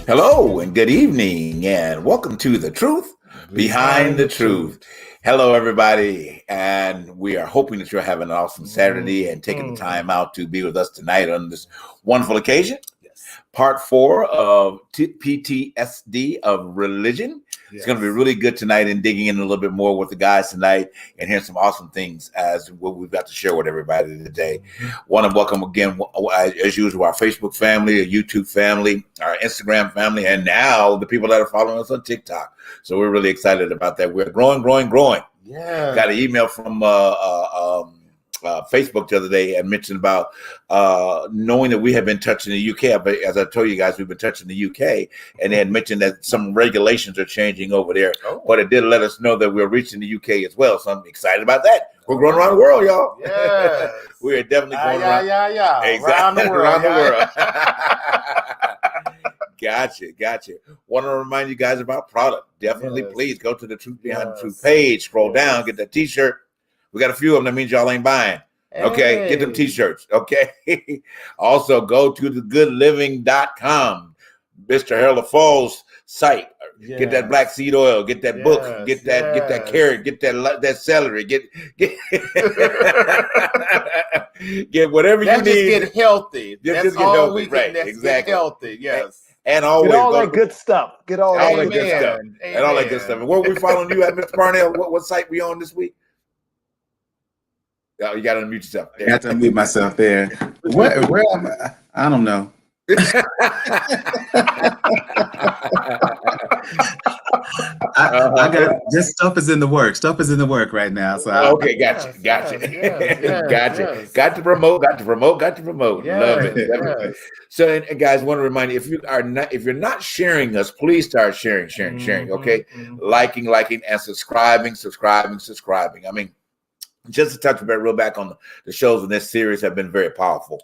Hello and good evening and welcome to The Truth Behind the Truth. Hello everybody, and we are hoping that you're having an awesome Saturday and taking the time out to be with us tonight on this wonderful occasion. Part 4 of PTSD of religion. It's going to be really good tonight and digging in a little bit more with the guys tonight and hearing some awesome things as what we've got to share with everybody today. Want to welcome again, as usual, our Facebook family, our YouTube family, our Instagram family, and now the people that are following us on TikTok. So we're really excited about that. We're growing. Yeah. Got an email from Facebook the other day and mentioned about knowing that we have been touching the UK. But as I told you guys, we've been touching the UK, and they had mentioned that some regulations are changing over there. But it did let us know that we're reaching the UK as well. So I'm excited about that. We're growing around the world, y'all. Yes. We are definitely going around. Exactly. Around the world. Gotcha. Want to remind you guys about product. Definitely, please go to the Truth Behind the Truth page. Scroll down, get that T-shirt. We got a few of them. That means y'all ain't buying. Okay, get them T-shirts. Okay. Also, go to thegoodliving.com. Mr. Harold Fall's site. Get that black seed oil. Get that book. Get that carrot. Get that celery. Get get whatever you need. Just get healthy. That's all we can. Right. Exactly. Get healthy. Yes. And always get all that good stuff. Get all that good stuff. And all that good stuff. And where we following you at, Mr. Parnell? What site we on this week? Oh, you got to unmute yourself. I got to unmute myself there. Where am I? I don't know. I got just stuff is in the work. Stuff is in the work right now. So okay, gotcha. Got to promote. Love it. So, and guys, want to remind you, if you're not sharing us, please start sharing. Okay, liking, and subscribing. I mean, just to touch real back on the shows in this series have been very powerful.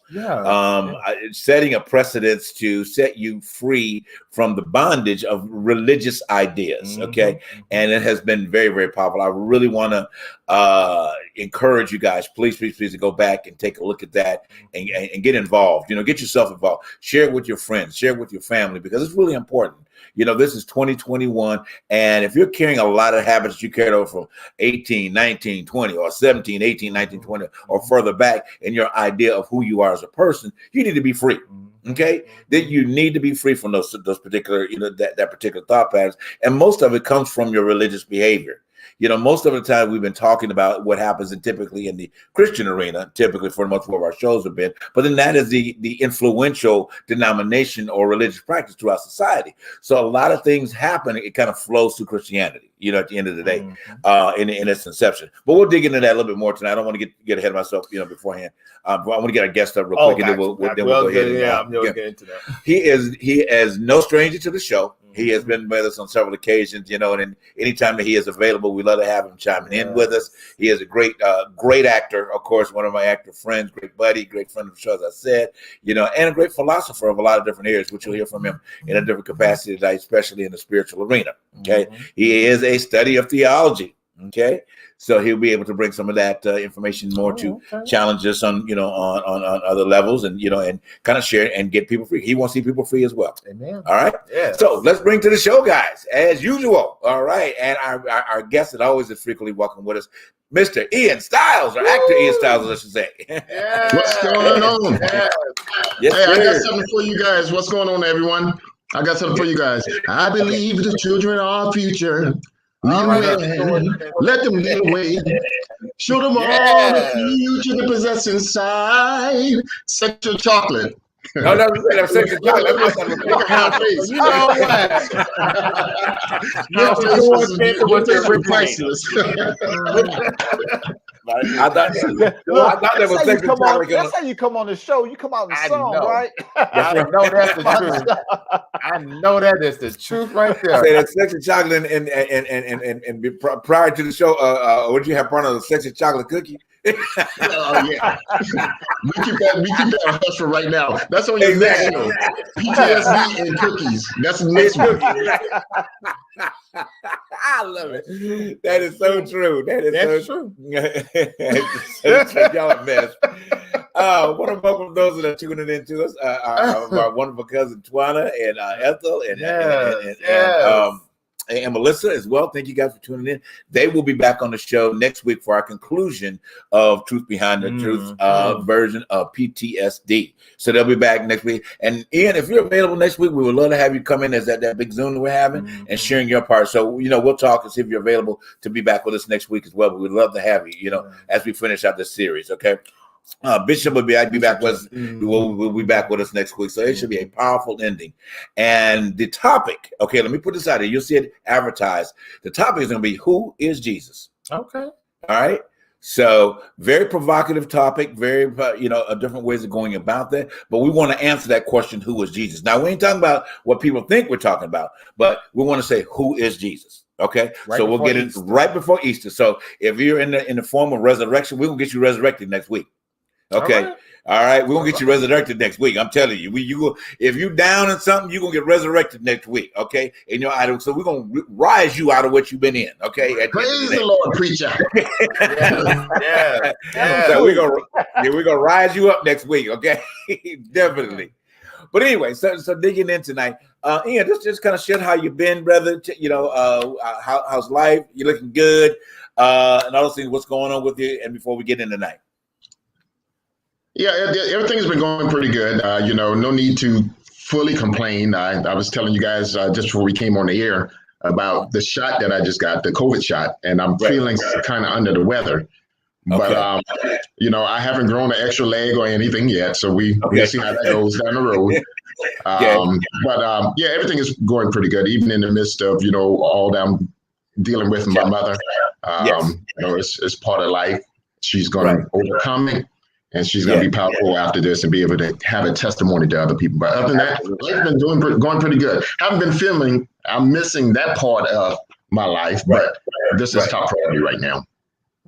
Setting a precedence to set you free from the bondage of religious ideas. Okay. And it has been very, very powerful. I really want to encourage you guys, please to go back and take a look at that and get involved. Get yourself involved. Share it with your friends, share it with your family, because it's really important. This is 2021, and if you're carrying a lot of habits that you carried over from 18, 19, 20, or 17, 18, 19, 20, or further back in your idea of who you are as a person, you need to be free. Okay, that you need to be free from those particular, that particular thought patterns, and most of it comes from your religious behavior. Most of the time we've been talking about what happens typically in the Christian arena, typically for most of our shows have been, but then that is the influential denomination or religious practice throughout society. So a lot of things happen. It kind of flows through Christianity, at the end of the day, in its inception. But we'll dig into that a little bit more tonight. I don't want to get ahead of myself, beforehand. I want to get our guest up real quick, and then we'll go ahead and get into that. He is no stranger to the show. He has been with us on several occasions, and anytime that he is available, we love to have him chiming in with us. He is a great actor, of course, one of my actor friends, great buddy, great friend of the show, as I said, and a great philosopher of a lot of different areas, which you'll hear from him in a different capacity tonight, especially in the spiritual arena. Okay. He is a study of theology. Okay. So he'll be able to bring some of that information more to challenge us on, on other levels and, and kind of share and get people free. He wants to see people free as well. Amen. All right. Yeah. So let's bring to the show, guys, as usual. All right. And our guest that always is frequently welcome with us, Mr. Ian Styles, or actor Ian Styles, I should say. What's going on? Yes, hey, I got something for you guys. What's going on, everyone? I got something for you guys. I believe the children are our future. Let them lead away. Show them all the future they possess inside. Sexual chocolate. No, sexual chocolate. Look at how face. You know what? Your face was priceless. I thought that was sexual chocolate. That's how you come on the show. You come out in the song, right? I know that's the truth. I know that is the truth right there. Say that sexual chocolate and prior to the show, what did you have part of the sexual chocolate cookie? Oh yeah, we keep that a hush for right now. That's on your next show. PTSD and cookies. That's the next one. I love it. That is so true. That's so true. Y'all a mess. want to welcome those that are tuning in to us, our wonderful cousin Twana and Ethel and Melissa as well. Thank you guys for tuning in. They will be back on the show next week for our conclusion of Truth Behind the Truth version of PTSD. So they'll be back next week. And Ian, if you're available next week, we would love to have you come in as that big Zoom that we're having and sharing your part. So, we'll talk and see if you're available to be back with us next week as well. But we'd love to have you, as we finish out this series, okay? Bishop will be back with us. Will be back with us next week. So it should be a powerful ending. And the topic, okay, let me put this out here. You'll see it advertised. The topic is going to be, who is Jesus? Okay. All right. So very provocative topic, very, different ways of going about that. But we want to answer that question, who is Jesus? Now, we ain't talking about what people think we're talking about, but we want to say, who is Jesus? Okay, so we'll get it right before Easter. So if you're in the form of resurrection, we're going to get you resurrected next week. Okay. All right. We're going to get you resurrected next week. I'm telling you, if you're down in something, you're going to get resurrected next week. Okay. So we're going to rise you out of what you've been in. Okay. Praise the Lord, preacher. Yeah. So we're going to rise you up next week. Okay. Definitely. But anyway, so digging in tonight, Ian, just kind of share how you've been, brother. How's life? You're looking good. And all those things, what's going on with you? And before we get in tonight. Yeah, everything's been going pretty good. No need to fully complain. I was telling you guys just before we came on the air about the shot that I just got, the COVID shot, and I'm feeling kind of under the weather. But, I haven't grown an extra leg or anything yet, so we'll see how that goes down the road. But everything is going pretty good, even in the midst of, all that I'm dealing with my mother. It's part of life. She's going to overcome it. And she's going to be powerful after this and be able to have a testimony to other people. But other than that, life's been going pretty good. Haven't been feeling I'm missing that part of my life, but this is top priority right now.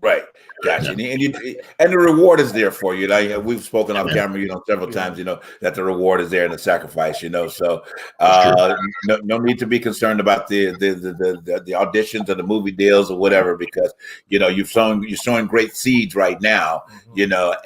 Right. Gotcha. Yeah. And the reward is there for you. Like we've spoken on camera, several times, that the reward is there in the sacrifice, so no need to be concerned about the auditions or the movie deals or whatever, because you're sowing great seeds right now,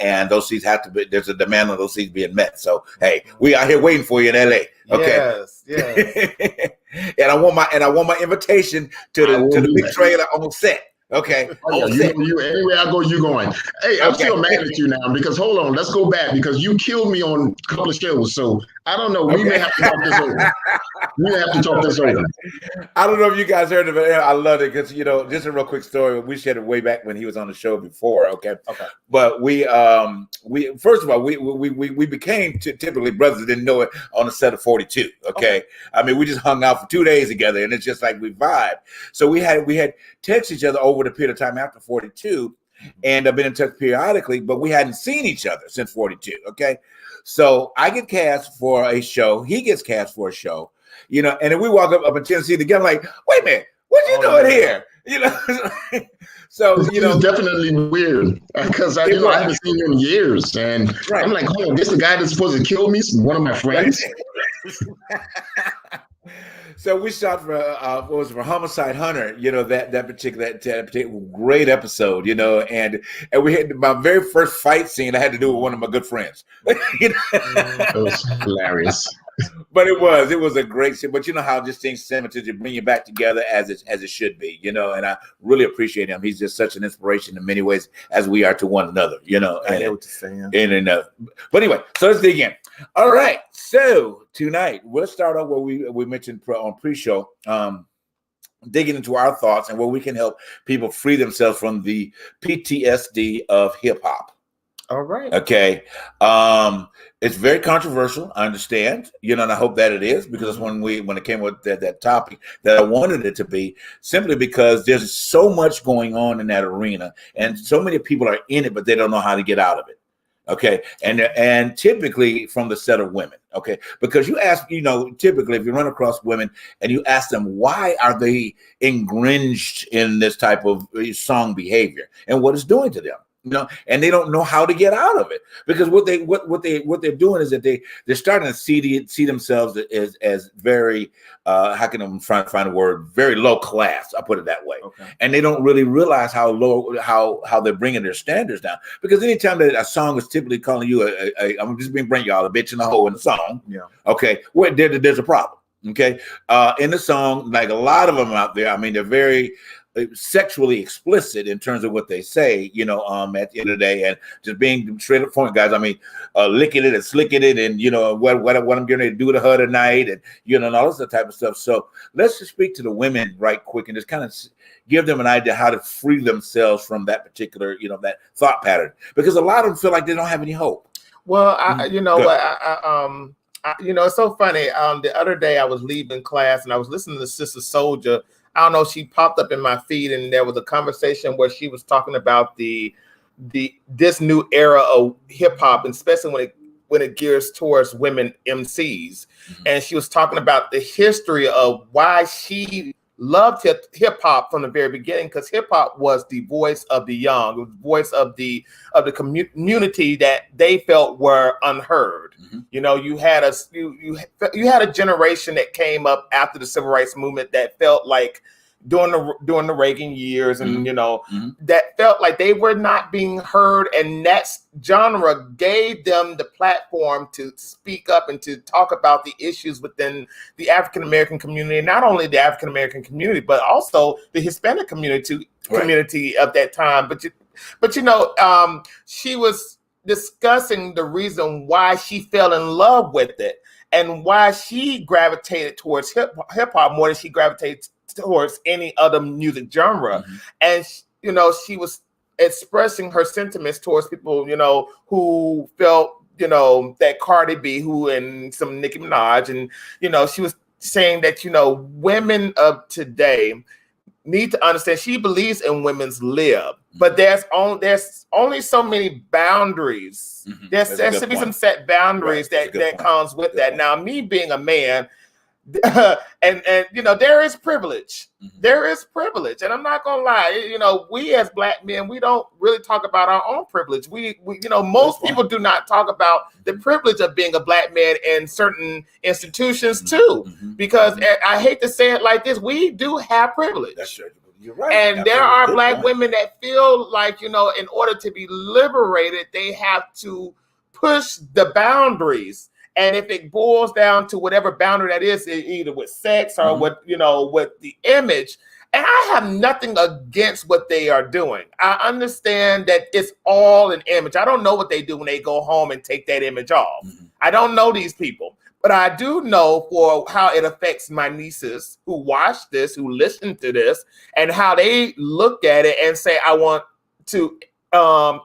and those seeds have to be, there's a demand on those seeds being met. So hey, we out here waiting for you in LA. Okay. Yes. And I want my invitation to the big trailer on set. Okay. You anywhere I go, you going. Hey, I'm still mad at you now because hold on, let's go back because you killed me on a couple of shows. So I don't know. We may have to talk this over. I don't know if you guys heard of it. I love it because just a real quick story. We shared it way back when he was on the show before. Okay. But we first of all we became typically brothers. Didn't know it on the set of 42. Okay. I mean, we just hung out for 2 days together, and it's just like we vibed. So we had texted each other over the period of time after 42, and I've been in touch periodically, but we hadn't seen each other since 42. Okay. So I get cast for a show. He gets cast for a show, and then we walk up in Tennessee together, like, wait a minute, what you doing here? So, it's definitely weird because I haven't seen you in years. And I'm like, hold on, this is the guy that's supposed to kill me? One of my friends. So we shot for Homicide Hunter, that particular great episode, and we had my very first fight scene I had to do with one of my good friends. It was hilarious. But it was a great scene. But you know how just things cemetery bring you back together as it should be, and I really appreciate him. He's just such an inspiration in many ways, as we are to one another, I know what you're saying. But anyway, so let's dig in. All right, so tonight we'll start off where we mentioned on pre-show, digging into our thoughts and where we can help people free themselves from the PTSD of hip hop. All right. Okay. It's very controversial. I understand, and I hope that it is, because when it came with that topic that I wanted it to be, simply because there's so much going on in that arena and so many people are in it, but they don't know how to get out of it. Okay. And typically from the set of women. Okay. Because you ask, typically if you run across women and you ask them, why are they ingringed in this type of song behavior and what it's doing to them? and they don't know how to get out of it, because what they're doing is that they're starting to see themselves as very how can I find a word, very low class, I'll put it that way. Okay. And they don't really realize how low how they're bringing their standards down, because anytime that a song is typically calling you I'm just bring y'all a bitch and a hoe in the song, okay, well, there's a problem. Okay, in the song, like a lot of them out there, I mean, they're very sexually explicit in terms of what they say, at the end of the day, and just being straight up point, guys. I mean, licking it and slicking it, and what I'm getting ready to do to her tonight, and and all this type of stuff. So let's just speak to the women right quick and just kind of give them an idea how to free themselves from that particular, that thought pattern, because a lot of them feel like they don't have any hope. Well, it's so funny. The other day I was leaving class and I was listening to Sister Soldier. I don't know, she popped up in my feed, and there was a conversation where she was talking about this new era of hip hop, and especially when it gears towards women MCs. Mm-hmm. And she was talking about the history of why she loved hip hop from the very beginning, because hip hop was the voice of the young, it was the voice of the community that they felt were unheard. Mm-hmm. You had a generation that came up after the civil rights movement that felt like during the Reagan years, and mm-hmm. that felt like they were not being heard, and that genre gave them the platform to speak up and to talk about the issues within the African American community, not only the African American community, but also the Hispanic community of that time. But she was discussing the reason why she fell in love with it and why she gravitated towards hip hop more than she gravitated towards any other music genre. Mm-hmm. And she was expressing her sentiments towards people who felt that Cardi B and some Nicki Minaj, and she was saying that women of today need to understand, she believes in women's lib, but there's only so many boundaries. Mm-hmm. There should be some set boundaries that comes with that. Now, me being a man, and there is privilege. Mm-hmm. There is privilege, and I'm not gonna lie. We as Black men, we don't really talk about our own privilege. We most people do not talk about the privilege of being a Black man in certain institutions too. Mm-hmm. Because I hate to say it like this, we do have privilege. That's true. You're right. And there are Black women that feel like in order to be liberated, they have to push the boundaries. And if it boils down to whatever boundary that is, either with sex or with the image, and I have nothing against what they are doing. I understand that it's all an image. I don't know what they do when they go home and take that image off. Mm-hmm. I don't know these people, but I do know for how it affects my nieces who watch this, who listen to this, and how they look at it and say, I want to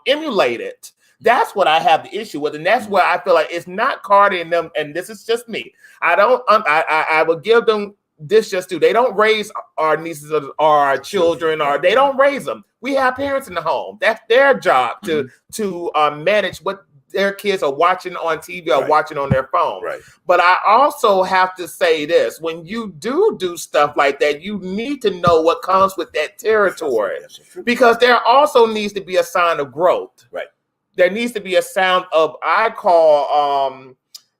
emulate it. That's what I have the issue with, and that's where I feel like it's not Cardi and them. And this is just me. I will give them this just too. They don't raise our nieces or our children, or they don't raise them. We have parents in the home. That's their job to manage what their kids are watching on TV or watching on their phone. Right. But I also have to say this: when you do stuff like that, you need to know what comes with that territory, because there also needs to be a sign of growth. Right. There needs to be a sound of,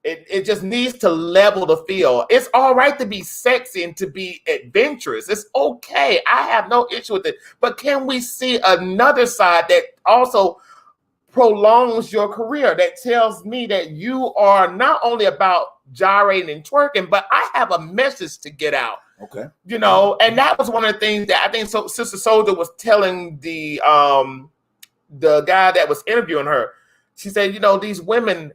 it just needs to level the field. It's all right to be sexy and to be adventurous. It's okay. I have no issue with it. But can we see another side that also prolongs your career, that tells me that you are not only about gyrating and twerking, but I have a message to get out. Okay. And that was one of the things that I think Sister Soldier was telling the guy that was interviewing her. She said, these women,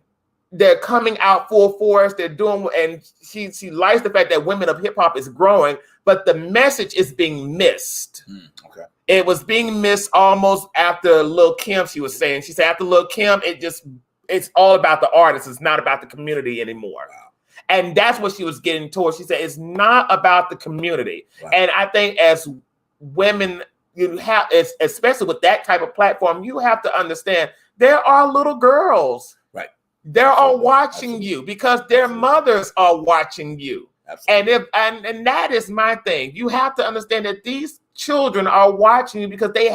they're coming out full force. They're doing, and she likes the fact that women of hip hop is growing, but the message is being missed. Okay. It was being missed almost after Lil' Kim. She was saying, she said after Lil' Kim, it's all about the artist. It's not about the community anymore. Wow. And that's what she was getting towards. She said it's not about the community. Wow. And I think as women, you have, especially with that type of platform, you have to understand there are little girls. Right. They are watching you because their mothers are watching you. Absolutely. And that is my thing. You have to understand that these children are watching you because their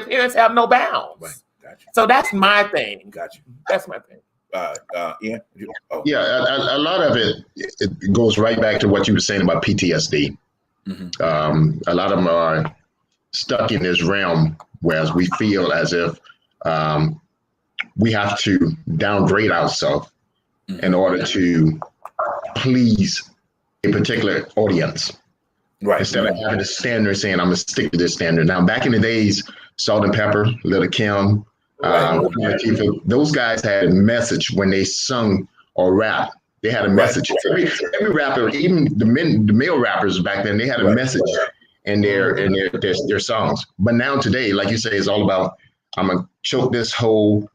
parents have no bounds. Right. Gotcha. So that's my thing. Got you. That's my thing. Ian? Oh. Yeah, a lot of it goes right back to what you were saying about PTSD. A lot of them are stuck in this realm, whereas we feel as if we have to downgrade ourselves in order to please a particular audience. Right. Instead of having a standard saying, I'm going to stick to this standard. Now, back in the days, Salt and Pepper, Little Kim, those guys had a message when they sung or rap. They had a message. Every rapper, even the male rappers back then, they had a message in their songs. But now today, like you say, it's all about, I'm going to choke this hole,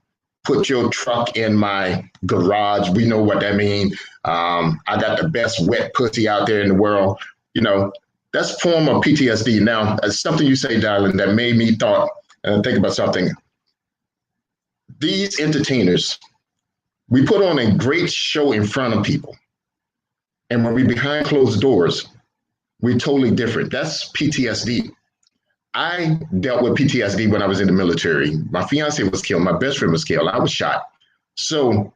put your truck in my garage. We know what that means. I got the best wet pussy out there in the world. You know, that's a form of PTSD. Now, something you say, darling, that made me think about something. These entertainers, we put on a great show in front of people. And when we're behind closed doors, we're totally different. That's PTSD. I dealt with PTSD when I was in the military. My fiance was killed. My best friend was killed. I was shot. So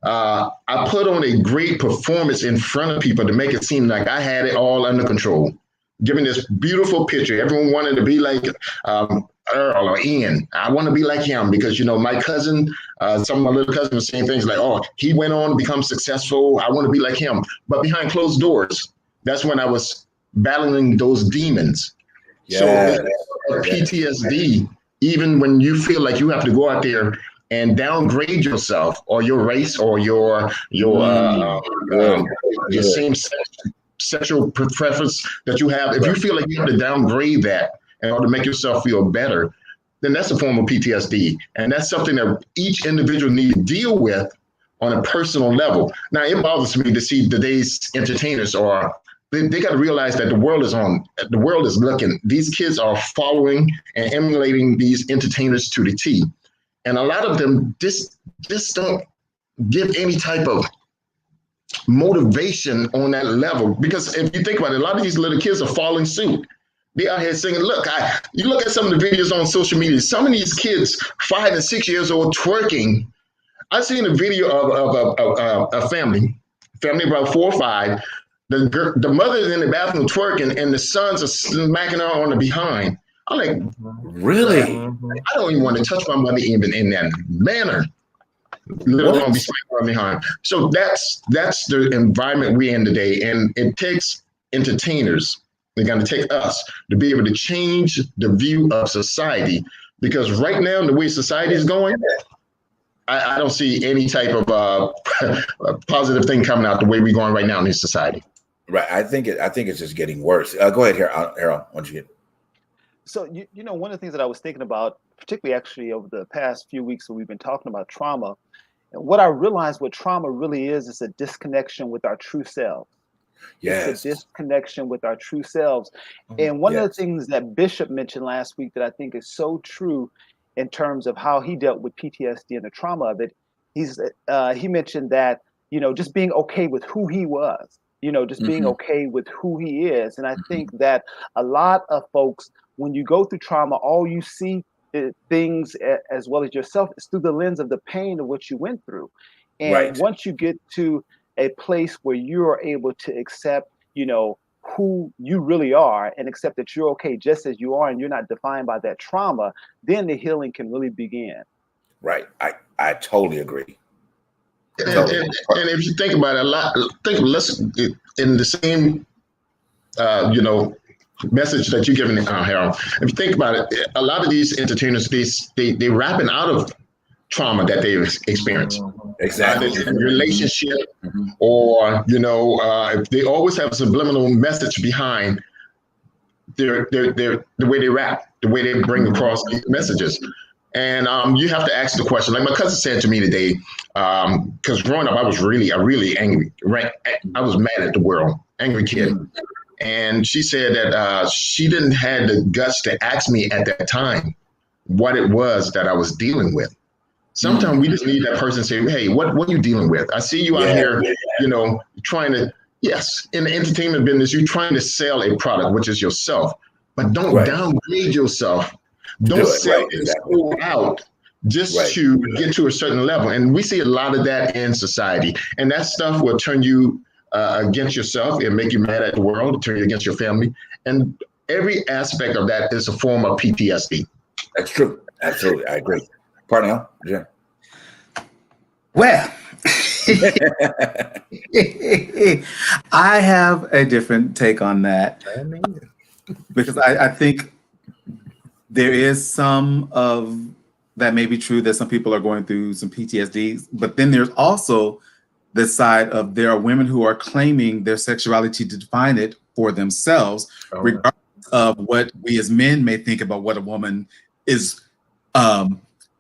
I put on a great performance in front of people to make it seem like I had it all under control. Giving this beautiful picture. Everyone wanted to be like Earl or Ian. I want to be like him because, you know, my cousin, some of my little cousins were saying things like, oh, he went on to become successful. I want to be like him. But behind closed doors, that's when I was battling those demons. So PTSD, even when you feel like you have to go out there and downgrade yourself or your race or your same sexual preference that you have, if you feel like you have to downgrade that in order to make yourself feel better, then that's a form of PTSD. And that's something that each individual needs to deal with on a personal level. Now, it bothers me to see today's entertainers they got to realize that the world is looking. These kids are following and emulating these entertainers to the T. And a lot of them just don't give any type of motivation on that level. Because if you think about it, a lot of these little kids are following suit. They out here singing, look, you look at some of the videos on social media, some of these kids, 5 and 6 years old, twerking. I seen a video of a family about 4 or 5. The mother's in the bathroom twerking and the sons are smacking her on the behind. I'm like, really? I don't even want to touch my mother even in that manner. Let alone be smacking her behind. So that's the environment we're in today. And it takes entertainers, they're going to take us to be able to change the view of society. Because right now, the way society is going, I don't see any type of positive thing coming out the way we're going right now in this society. Right. I think it's just getting worse. Go ahead, Harold. Why don't you get? So, you know, one of the things that I was thinking about, particularly actually over the past few weeks when we've been talking about trauma, and what I realized what trauma really is a disconnection with our true selves. Yes. It's a disconnection with our true selves. And one of the things that Bishop mentioned last week that I think is so true in terms of how he dealt with PTSD and the trauma of it, he mentioned that, you know, just being okay with who he was, you know, just being okay with who he is. And I think that a lot of folks, when you go through trauma, all you see things as well as yourself is through the lens of the pain of what you went through. And once you get to a place where you are able to accept, you know, who you really are and accept that you're okay just as you are and you're not defined by that trauma, then the healing can really begin. Right. I totally agree. And if you think about it, let's in the same, you know, message that you're giving, Harold. If you think about it, a lot of these entertainers, they rapping out of trauma that they've experienced. Exactly. Either in a relationship or, you know, they always have a subliminal message behind their the way they rap, the way they bring across these messages. And you have to ask the question, like my cousin said to me today, because growing up, I was really angry. Right? I was mad at the world, angry kid. And she said that she didn't have the guts to ask me at that time what it was that I was dealing with. Sometimes we just need that person to say, hey, what are you dealing with? I see you out here, you know, trying to, in the entertainment business, you're trying to sell a product, which is yourself, but don't downgrade yourself. Don't sell it out just to get to a certain level. And we see a lot of that in society. And that stuff will turn you against yourself and make you mad at the world, turn you against your family. And every aspect of that is a form of PTSD. That's true. Absolutely. I agree. Parnell, Jen. Well, I have a different take on that because I think there is some of that may be true that some people are going through some PTSD, but then there's also the side of there are women who are claiming their sexuality to define it for themselves, regardless of what we as men may think about what a woman is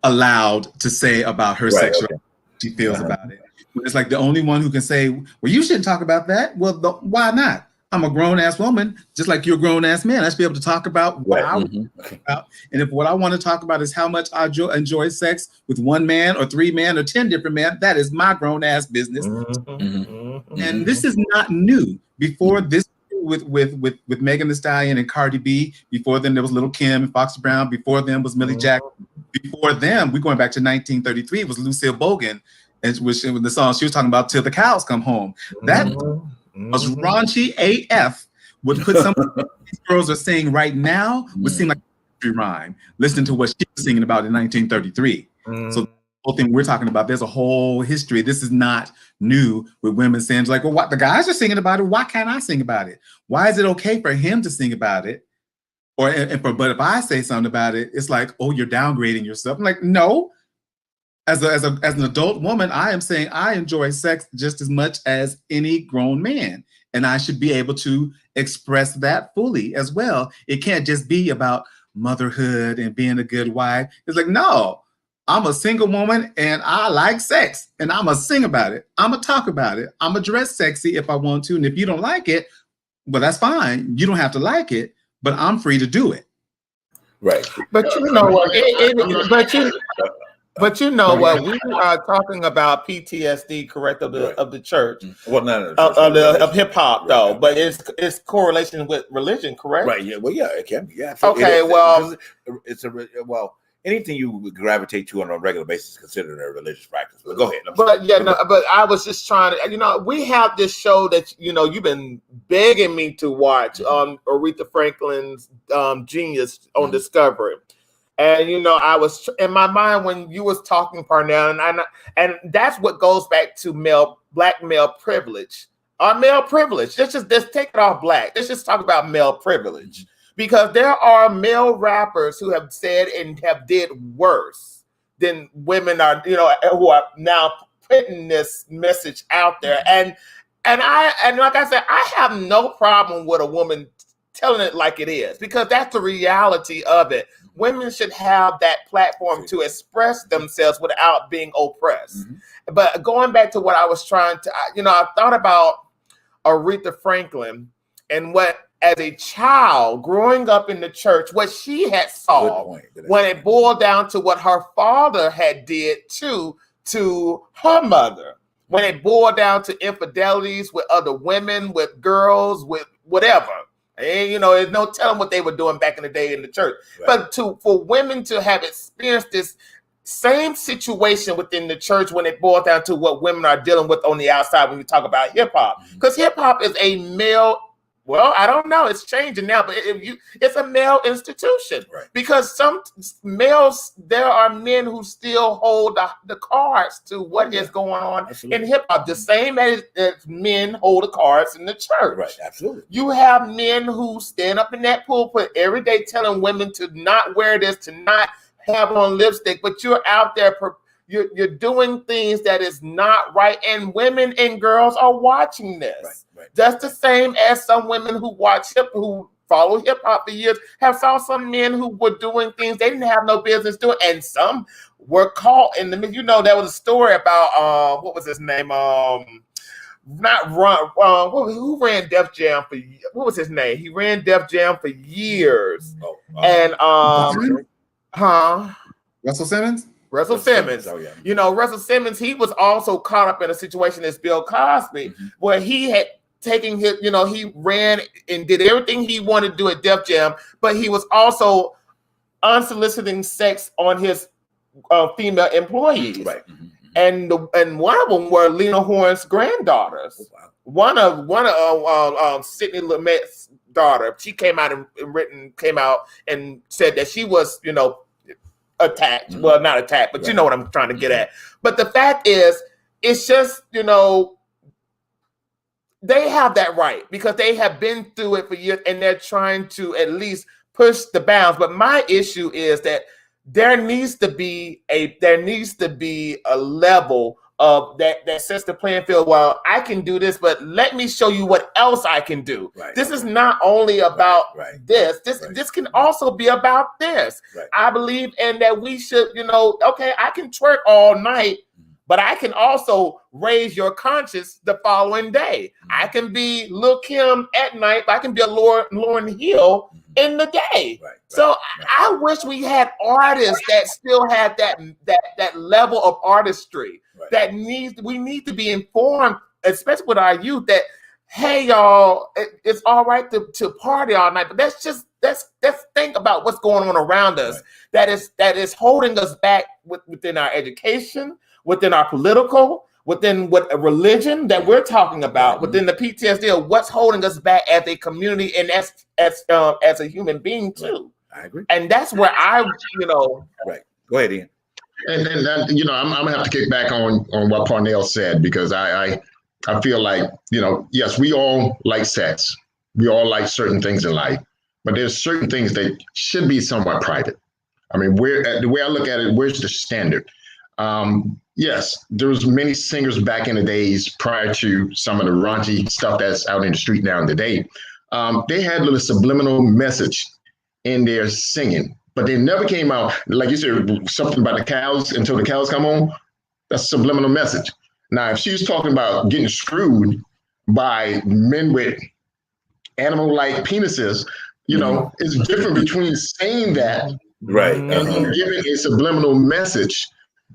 allowed to say about her sexuality. She feels about it. It's like the only one who can say, well, you shouldn't talk about that. Well, why not? I'm a grown-ass woman, just like you're a grown-ass man. I should be able to talk about what I want to talk about. And if what I want to talk about is how much I enjoy sex with one man or 3 men or 10 different men, that is my grown-ass business. And this is not new. Before this, with Megan Thee Stallion and Cardi B, before them there was Lil' Kim and Foxy Brown, before them was Millie Jackson, before them, we're going back to 1933, it was Lucille Bogan, and which the song she was talking about, Till the Cows Come Home. That was raunchy AF, would put some of these girls are saying right now would seem like a rhyme, listening to what she was singing about in 1933. So the whole thing we're talking about, there's a whole history. This is not new with women saying like, well, what the guys are singing about it, why can't I sing about it? Why is it okay for him to sing about it? But if I say something about it, it's like, oh, you're downgrading yourself. I'm like, no. As an adult woman, I am saying I enjoy sex just as much as any grown man, and I should be able to express that fully as well. It can't just be about motherhood and being a good wife. It's like, no, I'm a single woman and I like sex, and I'm gonna sing about it. I'm gonna talk about it. I'm gonna dress sexy if I want to, and if you don't like it, well, that's fine. You don't have to like it, but I'm free to do it. Right. But you know what? But you know what? We are talking about PTSD, correct, of the church. Well, no, of hip hop, though. But it's correlation with religion, correct? Right. Yeah. Well, yeah, it can be. Yeah. Okay. Well, anything you would gravitate to on a regular basis is considered a religious practice. But go ahead. But I was just trying to, we have this show that you've been begging me to watch, Aretha Franklin's Genius on Discovery. And I was in my mind when you was talking, Parnell, and that's what goes back to black male privilege. Our male privilege. Let's take it off black. Let's just talk about male privilege, because there are male rappers who have said and have did worse than women are. Who are now putting this message out there. And like I said, I have no problem with a woman telling it like it is, because that's the reality of it. Women should have that platform to express themselves without being oppressed. But going back to what I was trying to, I thought about Aretha Franklin and what, as a child growing up in the church, what she had saw when it boiled down to what her father had did to her mother, when it boiled down to infidelities with other women, with girls, with whatever. And there's no telling what they were doing back in the day in the church. Right. But for women to have experienced this same situation within the church when it boils down to what women are dealing with on the outside when we talk about hip hop, because hip hop is a male. Well, I don't know. It's changing now, but it's a male institution. Right. Because some males, there are men who still hold the cards to what is going on in hip hop, the same as men hold the cards in the church. Right. Absolutely. You have men who stand up in that pulpit every day telling women to not wear this, to not have on lipstick, but you're out there. You're doing things that is not right, and women and girls are watching this. Right. Just the same as some women who follow hip hop for years have saw some men who were doing things they didn't have no business doing, and some were caught in the. There was a story about what was his name? Who ran Def Jam for? What was his name? He ran Def Jam for years, Russell Simmons. Russell Simmons. Oh, yeah. Russell Simmons, he was also caught up in a situation as Bill Cosby, where he had taken his, he ran and did everything he wanted to do at Def Jam, but he was also unsoliciting sex on his female employees. Right. And one of them were Lena Horne's granddaughters. Oh, wow. One of Sidney Lumet's daughter. She came out and said that she was, attacked. Mm-hmm. Well, not attacked, but you know what I'm trying to get at. But the fact is, it's just, they have that right because they have been through it for years and they're trying to at least push the bounds. But my issue is that there needs to be a level of that sets the playing field. Well, I can do this, but let me show you what else I can do. Right. This is not only about this. This can also be about this. Right. I believe in that we should, okay, I can twerk all night, but I can also raise your conscience the following day. I can be Lil' Kim at night, but I can be a Lauryn Hill in the day. I wish we had artists that still had that level of artistry. Right. We need to be informed, especially with our youth, that hey y'all, it's all right to party all night, but let's think about what's going on around us that is holding us back within our education, within our political, within what a religion that we're talking about, within the PTSD of what's holding us back as a community and as a human being too. I agree. And that's where Right. Go ahead, Ian. And I'm gonna have to kick back on what Parnell said, because I feel like, yes, we all like sex. We all like certain things in life, but there's certain things that should be somewhat private. I mean, the way I look at it, where's the standard? Yes, there was many singers back in the days prior to some of the raunchy stuff that's out in the street now today. They had a little subliminal message in their singing, but they never came out, like you said, something about the cows until the cows come on. That's a subliminal message. Now, if she's talking about getting screwed by men with animal-like penises, it's different between saying that and giving a subliminal message.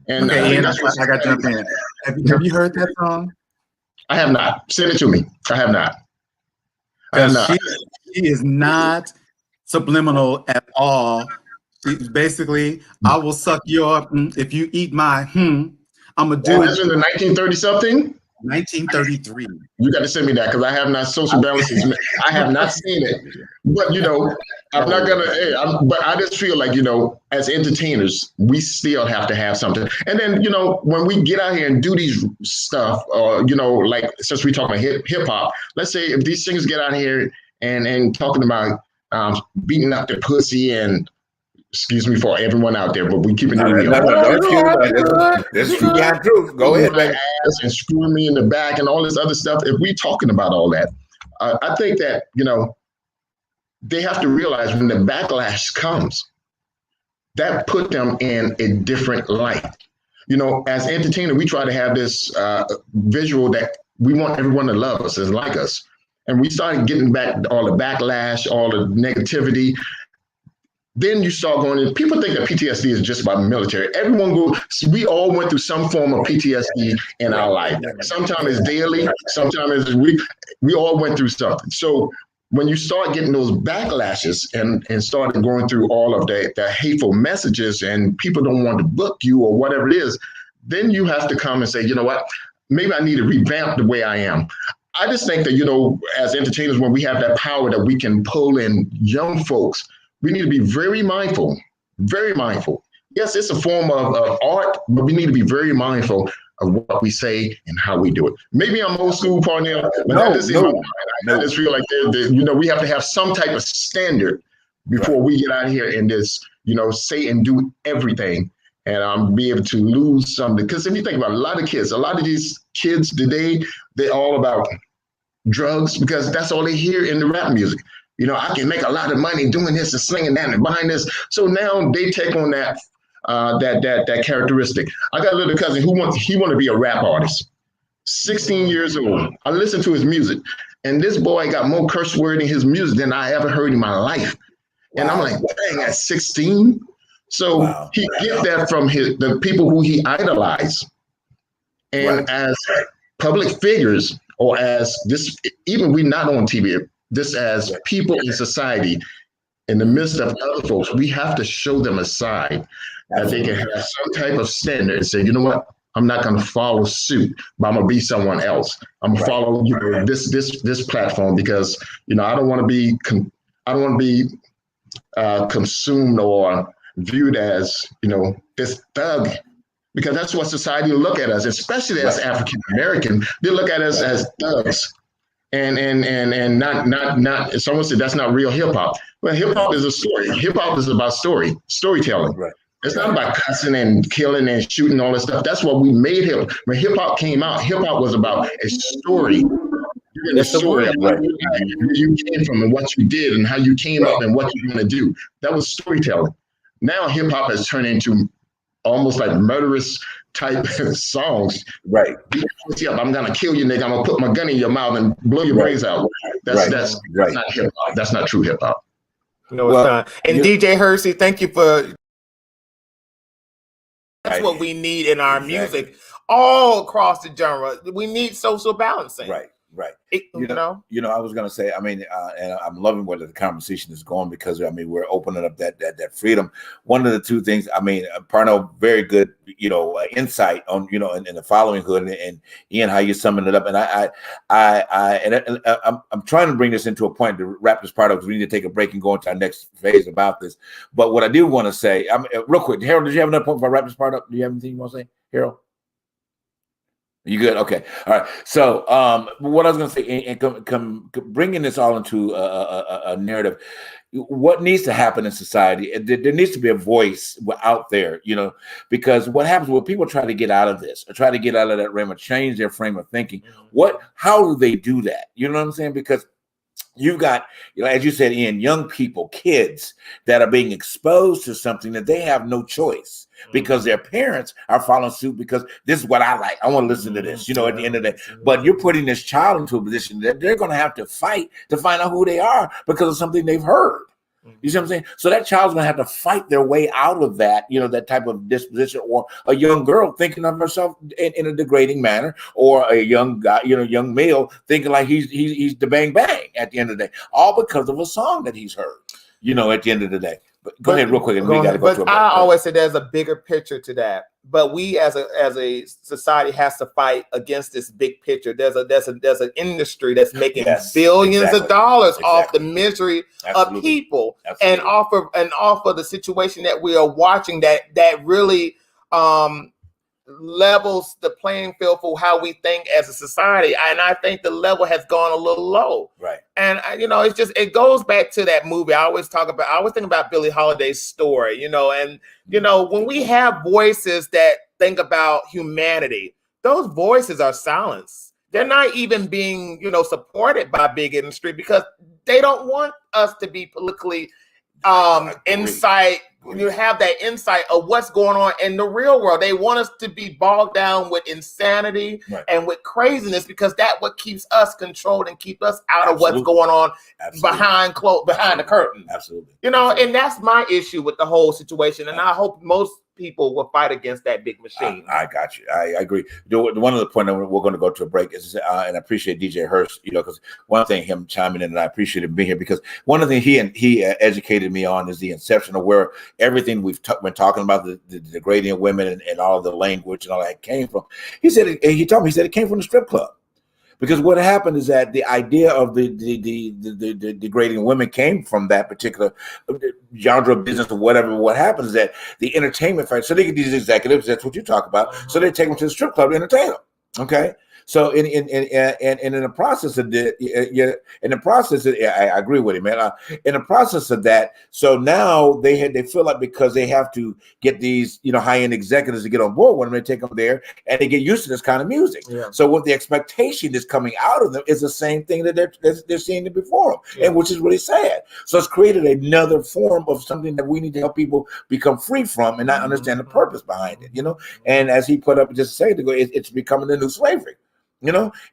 And okay, Ian, I got to jump in. Have you heard that song? I have not. Send it to me. I have not. She is not subliminal at all. She's basically, I will suck your if you eat my I'm gonna do it. That's in the 1930 something. 1933. You got to send me that because I have not social balances. I have not seen it, but I'm not gonna. But I just feel like as entertainers, we still have to have something. And then when we get out here and do these stuff, like since we talk about hip hop, let's say if these singers get out here and talking about beating up their pussy and. Excuse me for everyone out there, but we keeping it in the This is truth. Go ahead, baby. And screwing me in the back and all this other stuff. If we talking about all that, I think that they have to realize when the backlash comes, that put them in a different light. As entertainers, we try to have this visual that we want everyone to love us and like us, and we started getting back all the backlash, all the negativity. Then you start going in. People think that PTSD is just about military. We all went through some form of PTSD in our life. Sometimes it's daily, sometimes it's week. We all went through something. So when you start getting those backlashes and started going through all of the hateful messages and people don't want to book you or whatever it is, then you have to come and say, you know what, maybe I need to revamp the way I am. I just think that, as entertainers, when we have that power that we can pull in young folks, we need to be very mindful, very mindful. Yes, it's a form of art, but we need to be very mindful of what we say and how we do it. Maybe I'm old school, Parnell, but that is in my mind. I just feel like we have to have some type of standard before we get out here and just, say and do everything and be able to lose something. Because if you think about a lot of these kids today, they're all about drugs because that's all they hear in the rap music. I can make a lot of money doing this and slinging that and buying this. So now they take on that characteristic. I got a little cousin who want to be a rap artist. 16 years old. I listened to his music, and this boy got more curse word in his music than I ever heard in my life. Wow. And I'm like, dang, at 16. So he get that from the people who he idolized, and as public figures, or as this, even we not on TV. This as people in society, in the midst of other folks, we have to show them a side that they can have some type of standard and say, you know what, I'm not going to follow suit, but I'm going to be someone else. I'm going to follow this platform because I don't want to be consumed or viewed as this thug, because that's what society will look at us, especially as African American. They look at us as thugs, and not. Someone said that's not real hip hop. Well, hip hop is a story. Hip hop is about storytelling. Right. It's not about cussing and killing and shooting all this stuff. That's what we made hip. When hip hop came out, hip hop was about a story. The story of where you came from and what you did and how you came up and what you're going to do. That was storytelling. Now hip hop has turned into almost like murderous type songs. Right. I'm going to kill you, nigga. I'm going to put my gun in your mouth and blow your brains out. That's not hip hop. That's not true hip hop. No, it's not. And DJ Hersey, thank you for. That's what we need in our music all across the genre. We need social balancing. Right. You know, I was going to say, I mean, and I'm loving where the conversation is going, because I mean, we're opening up that freedom. One of the two things, I mean, Parno, very good, insight on, in the following hood, and Ian, how you summing it up. And I'm trying to bring this into a point to wrap this part up, because we need to take a break and go into our next phase about this. But what I do want to say, real quick, Harold, did you have another point before I wrap this part up? Do you have anything you want to say, Harold? You good? Okay. All right. So what I was going to say, and bringing this all into a narrative, what needs to happen in society, there needs to be a voice out there, because what happens when people try to get out of this, or try to get out of that realm, or change their frame of thinking, how do they do that? You know what I'm saying? Because you've got, as you said, Ian, young people, kids that are being exposed to something that they have no choice, because their parents are following suit, because this is what I like. I want to listen to this, at the end of the day. But you're putting this child into a position that they're going to have to fight to find out who they are because of something they've heard. You see what I'm saying? So that child's going to have to fight their way out of that, that type of disposition, or a young girl thinking of herself in a degrading manner, or a young guy, young male thinking like he's the bang bang at the end of the day, all because of a song that he's heard, at the end of the day. But go ahead real quick. And we got to go to a break. I always say there's a bigger picture to that. But we as a society has to fight against this big picture. There's an industry that's making billions of dollars off the misery of people, and off of the situation that we are watching that really levels the playing field for how we think as a society. And I think the level has gone a little low. Right. And it goes back to that movie. I always think about Billie Holiday's story, and when we have voices that think about humanity, those voices are silenced. They're not even being, supported by big industry, because they don't want us to be politically insight. You have that insight of what's going on in the real world. They want us to be bogged down with insanity and with craziness, because that's what keeps us controlled and keep us out of what's going on behind the curtain. Absolutely. And that's my issue with the whole situation. And I hope most people will fight against that big machine. I got you. I agree. One of the points that we're going to go to a break is, and I appreciate DJ Hurst, because one thing, him chiming in, and I appreciate him being here, because one of the things he educated me on is the inception of where everything we've been talking about, the degrading of women and all the language and all that came from. He said it came from the strip club. Because what happened is that the idea of the degrading women came from that particular genre of business or whatever. What happens is that the entertainment factor, so they get these executives, that's what you talk about, so they take them to the strip club to entertain them. Okay. So in the process of I agree with him, man. In the process of that, so now they feel like, because they have to get these high end executives to get on board when they take them there, and they get used to this kind of music. Yeah. So what the expectation is coming out of them is the same thing that they're seeing before them, and which is really sad. So it's created another form of something that we need to help people become free from and not understand the purpose behind it. And as he put up just a second ago, it's becoming the new slavery.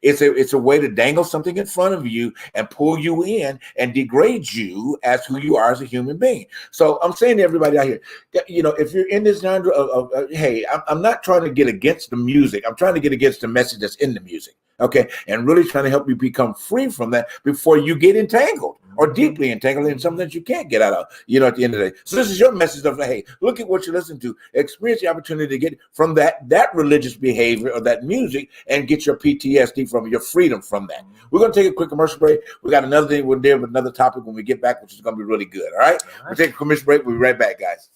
It's a way to dangle something in front of you and pull you in and degrade you as who you are as a human being. So I'm saying to everybody out here, if you're in this genre of hey, I'm not trying to get against the music. I'm trying to get against the message that's in the music. Okay. And really trying to help you become free from that before you get entangled. or deeply entangled in something that you can't get out of, at the end of the day. So this is your message of, hey, look at what you listen to, experience the opportunity to get from that religious behavior or that music and get your PTSD from your freedom from that. We're going to take a quick commercial break. We got another thing we'll deal with, another topic when we get back, which is going to be really good. All right. We'll take a commercial break. We'll be right back, guys.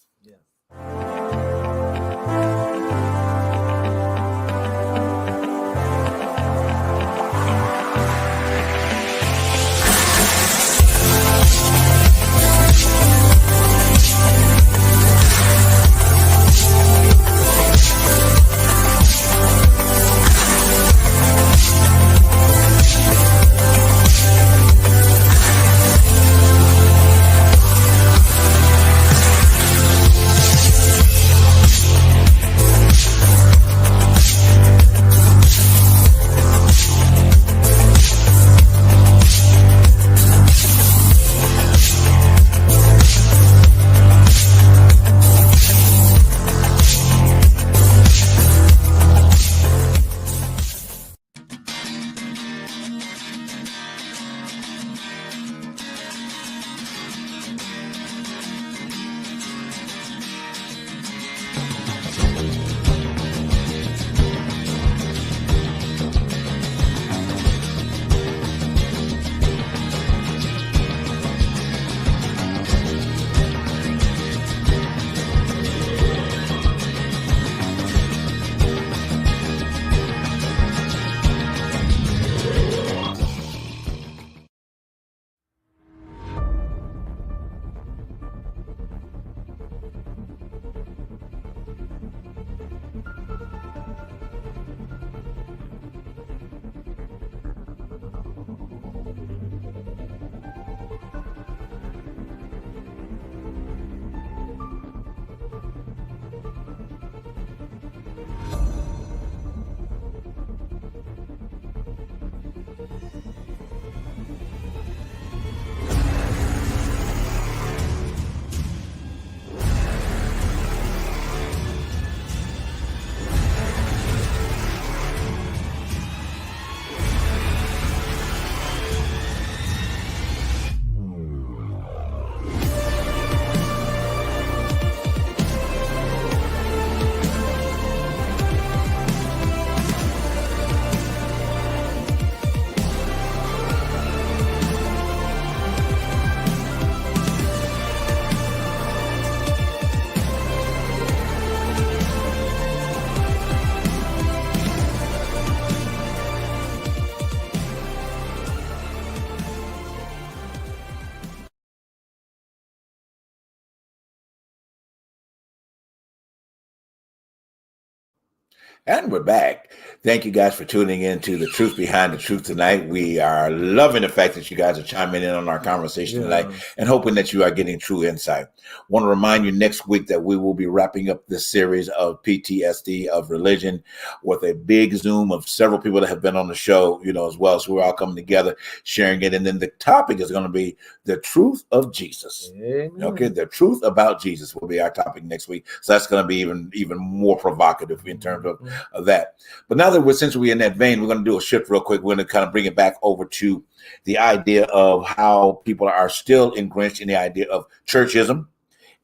And we're back. Thank you guys for tuning in to The Truth Behind the Truth tonight. We are loving the fact that you guys are chiming in on our conversation tonight and hoping that you are getting true insight. Want to remind you next week that we will be wrapping up this series of PTSD of religion with a big Zoom of several people that have been on the show, as well. So we're all coming together, sharing it. And then the topic is going to be the truth of Jesus. Amen. Okay, the truth about Jesus will be our topic next week. So that's going to be even more provocative in terms of that. But now that since we're in that vein, we're going to do a shift real quick. We're going to kind of bring it back over to the idea of how people are still entrenched in the idea of churchism,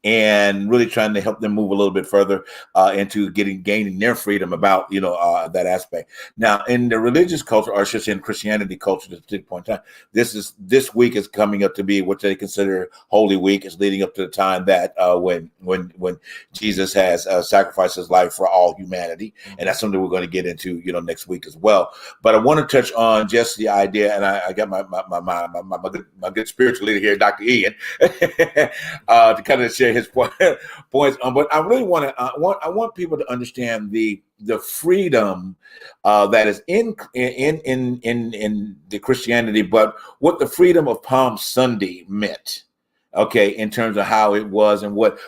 and really trying to help them move a little bit further into gaining their freedom about, that aspect. Now, in the religious culture, or I should say in Christianity culture at this point in time, this week is coming up to be what they consider Holy Week. It's leading up to the time that when Jesus has sacrificed his life for all humanity. And that's something we're going to get into, next week as well. But I want to touch on just the idea, and I got my good spiritual leader here, Dr. Ian, to kind of share his points on. But I really I want people to understand the freedom that is in the Christianity, but what the freedom of Palm Sunday meant. Okay, in terms of how it was and what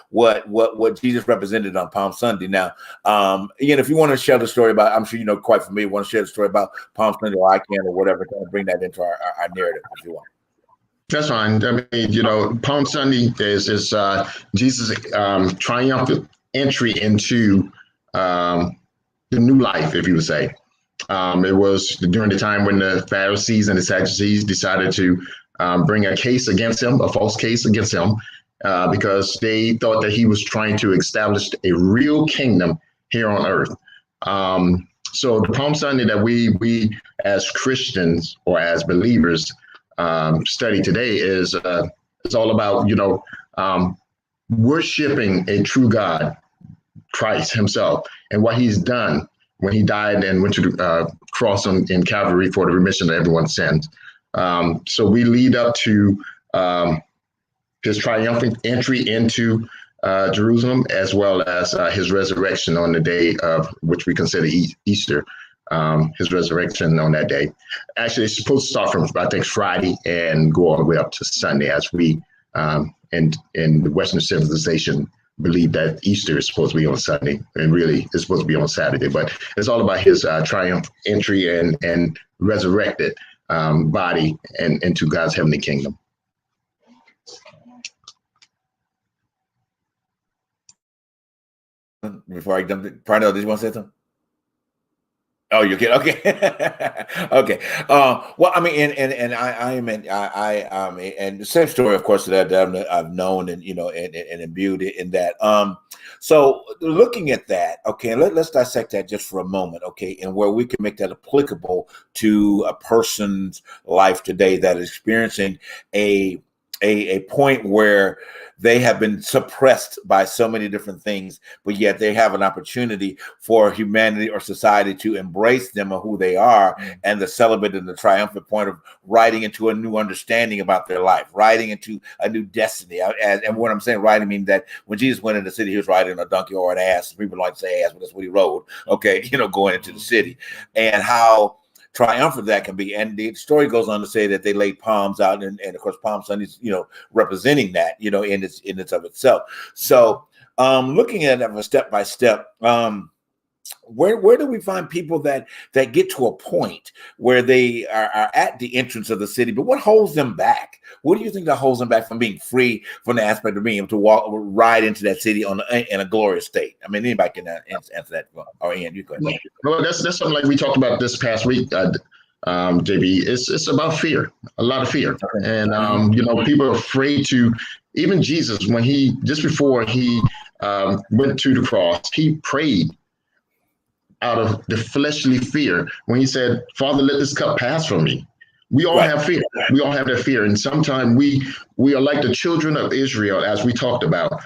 Jesus represented on Palm Sunday. Now, Ian, if you want to share the story about, I'm sure you know quite familiar, want to share the story about Palm Sunday, or I can, or whatever, kind of bring that into our narrative if you want. That's fine. I mean, Palm Sunday is Jesus' triumphant entry into the new life, if you would say. It was during the time when the Pharisees and the Sadducees decided to bring a case against him, a false case against him, because they thought that he was trying to establish a real kingdom here on earth. So the Palm Sunday that we as Christians or as believers study today is it's all about, worshiping a true God, Christ himself, and what he's done when he died and went to the cross in Calvary for the remission of everyone's sins. So we lead up to his triumphant entry into Jerusalem, as well as his resurrection on the day of which we consider Easter, his resurrection on that day. Actually, it's supposed to start from, I think, Friday and go all the way up to Sunday, as we in the Western civilization believe that Easter is supposed to be on Sunday, and really it's supposed to be on Saturday. But it's all about his triumph entry and resurrected body and into God's heavenly kingdom. Before I dump it, Parnell, did you want to say something? Oh, you're kidding. Okay. Okay. Well, I mean, and the same story, of course, that I've known and, and imbued in that. So looking at that, okay, let's dissect that just for a moment, okay, and where we can make that applicable to a person's life today that is experiencing a point where they have been suppressed by so many different things, but yet they have an opportunity for humanity or society to embrace them of who they are and to celebrate in the triumphant point of riding into a new understanding about their life, riding into a new destiny. And when I'm saying riding, I mean that when Jesus went into the city, he was riding a donkey or an ass. People like to say ass, but that's what he rode. Okay, going into the city, and how triumphant that can be. And the story goes on to say that they laid palms out, and of course Palm Sundays, representing that, in its of itself. So looking at it step by step, where do we find people that get to a point where they are at the entrance of the city, but what holds them back? What do you think that holds them back from being free from the aspect of being able to ride into that city in a glorious state? I mean, anybody can answer that. Or Ian, you go ahead. Well, that's something like we talked about this past week, JB. It's about fear, a lot of fear, and people are afraid to. Even Jesus, just before he went to the cross, he prayed out of the fleshly fear when he said, "Father, let this cup pass from me." We all have fear. We all have that fear. And sometimes we are like the children of Israel, as we talked about,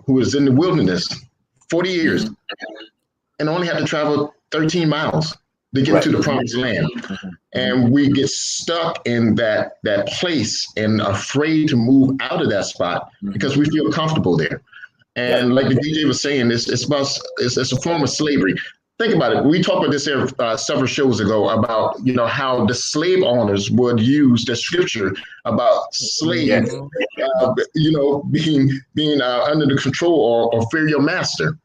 who was in the wilderness 40 years and only had to travel 13 miles to get to the promised land. And we get stuck in that place and afraid to move out of that spot because we feel comfortable there. And like the DJ was saying, it's a form of slavery. Think about it. We talked about this here several shows ago about, how the slave owners would use the scripture about slaves, being under the control or fear your master.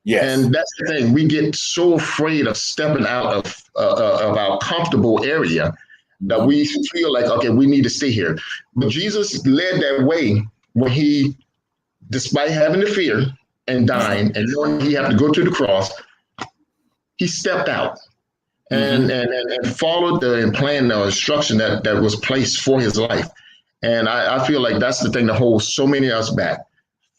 Yes. And that's the thing. We get so afraid of stepping out of our comfortable area that we feel like, okay, we need to stay here. But Jesus led that way when he, despite having the fear and dying and knowing he had to go to the cross, he stepped out and followed the plan or instruction that was placed for his life. And I feel like that's the thing that holds so many of us back,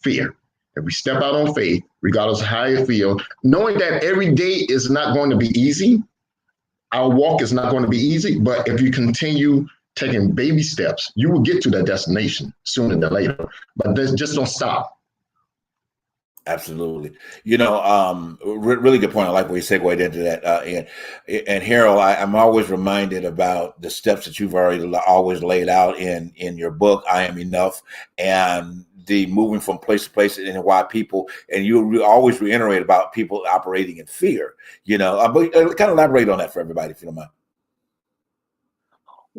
fear. If we step out on faith, regardless of how you feel, knowing that every day is not going to be easy, our walk is not going to be easy, but if you continue taking baby steps, you will get to that destination sooner than later. But just don't stop. Absolutely. Really good point. I like where you segued into that. And Harold, I'm always reminded about the steps that you've always laid out in your book, I Am Enough, and the moving from place to place and why people, and you always reiterate about people operating in fear, but kind of elaborate on that for everybody, if you don't mind.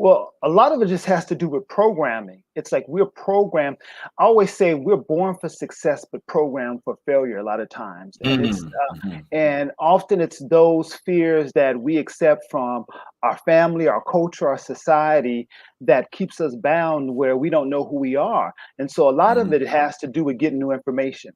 Well, a lot of it just has to do with programming. It's like we're programmed. I always say we're born for success, but programmed for failure a lot of times. And and often it's those fears that we accept from our family, our culture, our society that keeps us bound where we don't know who we are. And so a lot of it has to do with getting new information.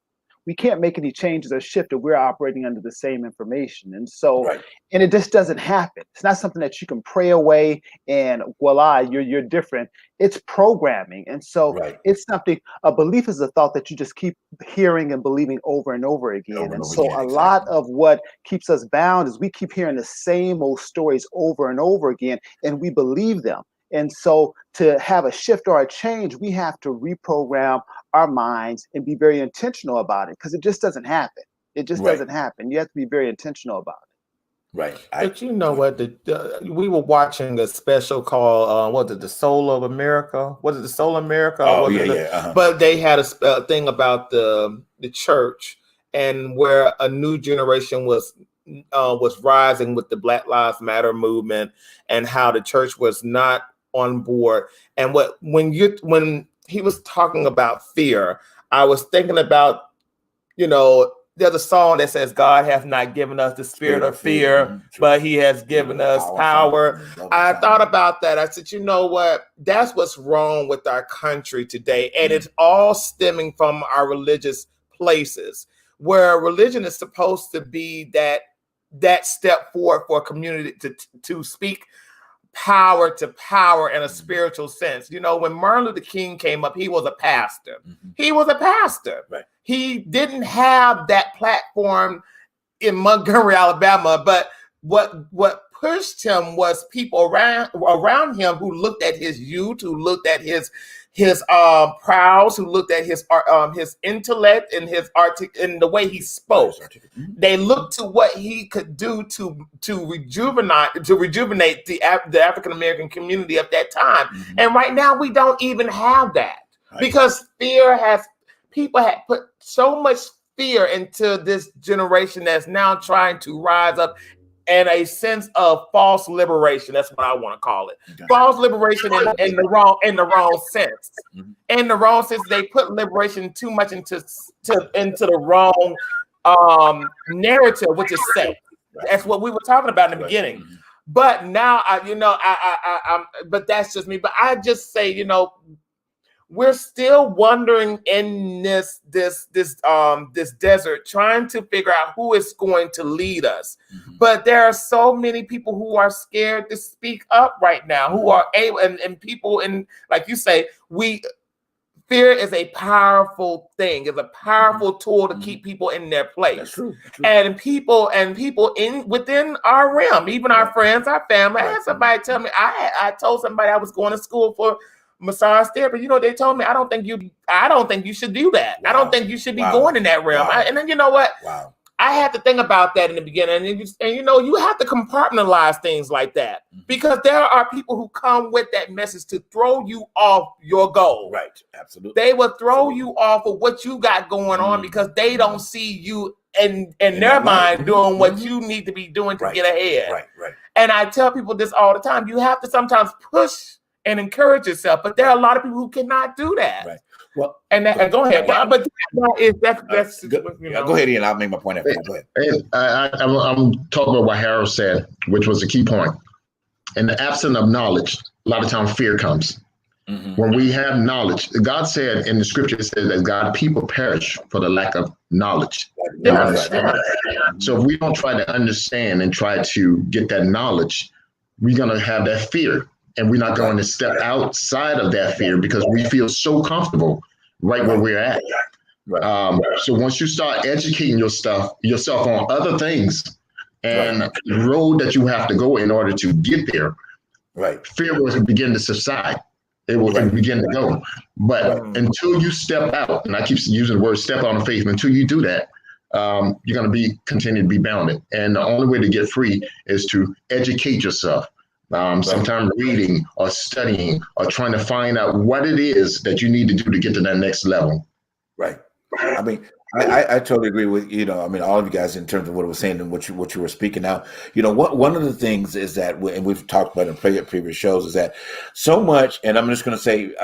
we can't make any changes or shift if we're operating under the same information. And so, and it just doesn't happen. It's not something that you can pray away and voila, you're different. It's programming. And so it's something, a belief is a thought that you just keep hearing and believing over and over again. And so a lot of what keeps us bound is we keep hearing the same old stories over and over again, and we believe them. And so to have a shift or a change, we have to reprogram our minds and be very intentional about it, because it just doesn't happen. It just doesn't happen. You have to be very intentional about it. Right. But you know what? We were watching a special called, was it The Soul of America? Was it The Soul of America? Oh, yeah. But they had a thing about the church, and where a new generation was rising with the Black Lives Matter movement, and how the church was not on board. And when he was talking about fear, I was thinking about, there's a song that says, God has not given us the spirit of fear, but he has given us power. I thought about that. I said, you know what? That's what's wrong with our country today. And it's all stemming from our religious places, where religion is supposed to be that step forward for a community to speak power to power in a spiritual sense. When Martin Luther King came up, he was a pastor. He was a pastor. Right. He didn't have that platform in Montgomery, Alabama, but what pushed him was people around him who looked at his youth, who looked at his prowess, who looked at his intellect and his and the way he spoke. They looked to what he could do to rejuvenate the African American community of that time. And right now we don't even have that, because people had put so much fear into this generation that's now trying to rise up, and a sense of false liberation. That's what I want to call it. False liberation in the wrong sense. In the wrong sense, they put liberation too much into the wrong narrative, which is safe. That's what we were talking about in the beginning. But now, but that's just me. But I just say, we're still wandering in this desert, trying to figure out who is going to lead us. But there are so many people who are scared to speak up right now, who are able, and people, in, like you say, fear is a powerful thing, is a powerful tool to keep people in their place. That's true. And people within our realm, even our friends, our family. I had somebody tell me, I told somebody I was going to school for massage therapy. They told me, I don't think you should do that. I don't think you should be going in that realm. And then, you know what? I had to think about that in the beginning. And you have to compartmentalize things like that, because there are people who come with that message to throw you off your goal. Right. Absolutely. They will throw you off of what you got going on, because they don't see you in their mind doing what you need to be doing to get ahead. Right. And I tell people this all the time. You have to sometimes push and encourage yourself, but there are a lot of people who cannot do that. Right. Well, go ahead. But that's go ahead, Ian. I'll make my point after that. Go ahead. I'm talking about what Harold said, which was a key point. In the absence of knowledge, a lot of times fear comes. When we have knowledge, God said in the scripture, it says that God, people perish for the lack of knowledge. So if we don't try to understand and try to get that knowledge, we're going to have that fear. And we're not going to step outside of that fear, because we feel so comfortable right where we're at. So once you start educating yourself on other things and the road that you have to go in order to get there, fear will begin to subside. It will begin to go. But until you step out, and I keep using the word step out of faith, until you do that, you're going to continue to be bounded. And the only way to get free is to educate yourself. Sometimes reading or studying or trying to find out what it is that you need to do to get to that next level. Right. I mean, I totally agree with, all of you guys in terms of what I was saying and what you were speaking out. One of the things is that, and we've talked about in previous shows, is that so much, and I'm just going to say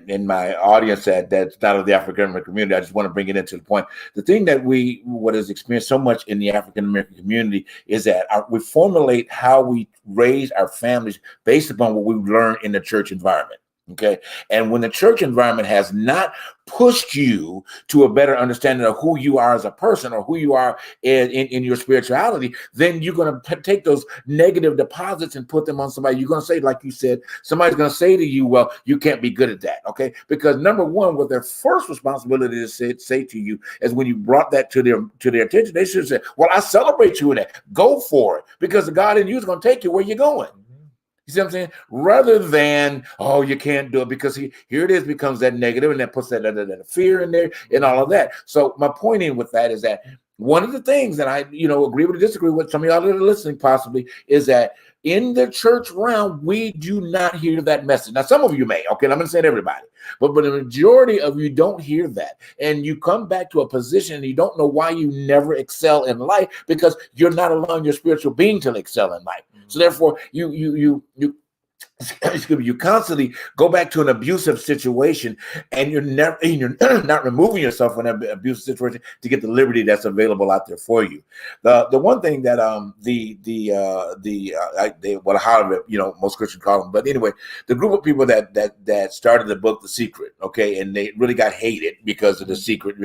in my audience that's not of the African American community, I just want to bring it into the point. The thing that what is experienced so much in the African American community is that we formulate how we raise our families based upon what we learn in the church environment. Okay. And when the church environment has not pushed you to a better understanding of who you are as a person or who you are in your spirituality, then you're going to take those negative deposits and put them on somebody. You're going to say, like you said, somebody's going to say to you, well, you can't be good at that. Okay. Because number one, what their first responsibility is to say to you is when you brought that to their attention, they should say, well, I celebrate you in that. Go for it, because the God in you is going to take you where you're going. You see what I'm saying? Rather than, oh, you can't do it, because here it is, becomes that negative, and that puts that fear in there and all of that. So my point in with that is that one of the things that I, agree with or disagree with, some of y'all that are listening possibly, is that in the church realm, we do not hear that message. Now, some of you may, okay, I'm going to say everybody, but the majority of you don't hear that. And you come back to a position and you don't know why you never excel in life, because you're not allowing your spiritual being to excel in life. So therefore, you constantly go back to an abusive situation, and you're not removing yourself from that abusive situation to get the liberty that's available out there for you. The one thing that most Christians call them, but anyway, the group of people that started the book The Secret, okay, and they really got hated because of The Secret.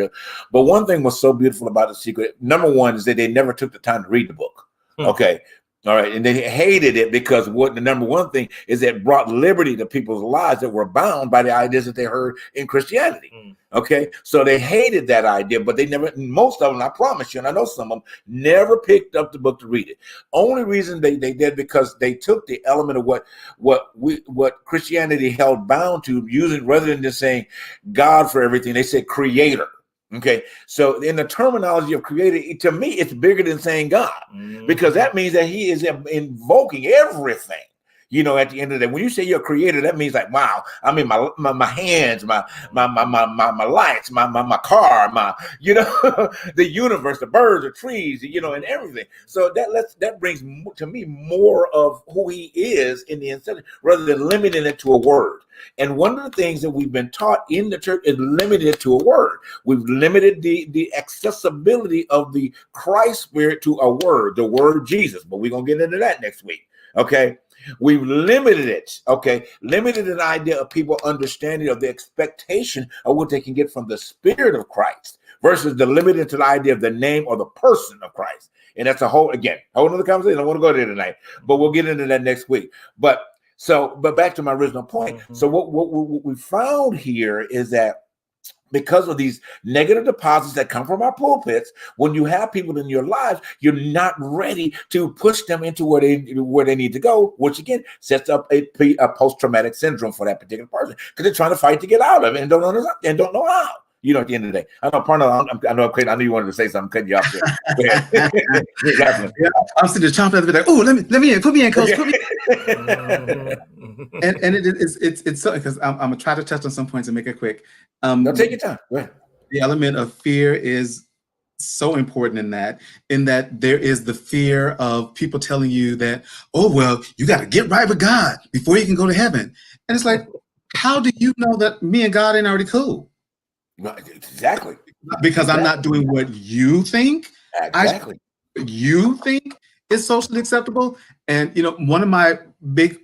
But one thing was so beautiful about The Secret. Number one is that they never took the time to read the book. Okay. All right. And they hated it because what the number one thing is that it brought liberty to people's lives that were bound by the ideas that they heard in Christianity. Okay. So they hated that idea, but they never, most of them, I promise you, and I know some of them, never picked up the book to read it. Only reason they did, because they took the element of what Christianity held bound to, using, rather than just saying God for everything, they said creator. Okay, so in the terminology of creator, to me, it's bigger than saying God, because that means that he is invoking everything. At the end of the day, when you say you're a creator, that means like, wow, I mean, my hands, my lights, my car, the universe, the birds, the trees, and everything. So that brings to me more of who he is in the instance, rather than limiting it to a word. And one of the things that we've been taught in the church is limited it to a word. We've limited the accessibility of the Christ spirit to a word, the word Jesus. But we're going to get into that next week. Okay. We've limited it. Okay. Limited an idea of people understanding of the expectation of what they can get from the spirit of Christ versus the limited to the idea of the name or the person of Christ. And that's a whole other conversation. I don't want to go there tonight, but we'll get into that next week. But back to my original point. So what we found here is that because of these negative deposits that come from our pulpits, when you have people in your lives, you're not ready to push them into where they need to go, which again sets up a post-traumatic syndrome for that particular person, because they're trying to fight to get out of it and don't know how. At the end of the day, I know, Parnell, I know you wanted to say something, cutting you off there. Yeah, I'm sitting there chomping at the bit like, oh, let me in, put me in, coach, put me in. and it's so, because I'm gonna try to touch on some points and make it quick. No, take your time. Go ahead. The element of fear is so important in that there is the fear of people telling you that, oh, well, you got to get right with God before you can go to heaven. And it's like, how do you know that me and God ain't already cool? Exactly. Because I'm not doing what you think. Exactly. You think is socially acceptable. And one of my big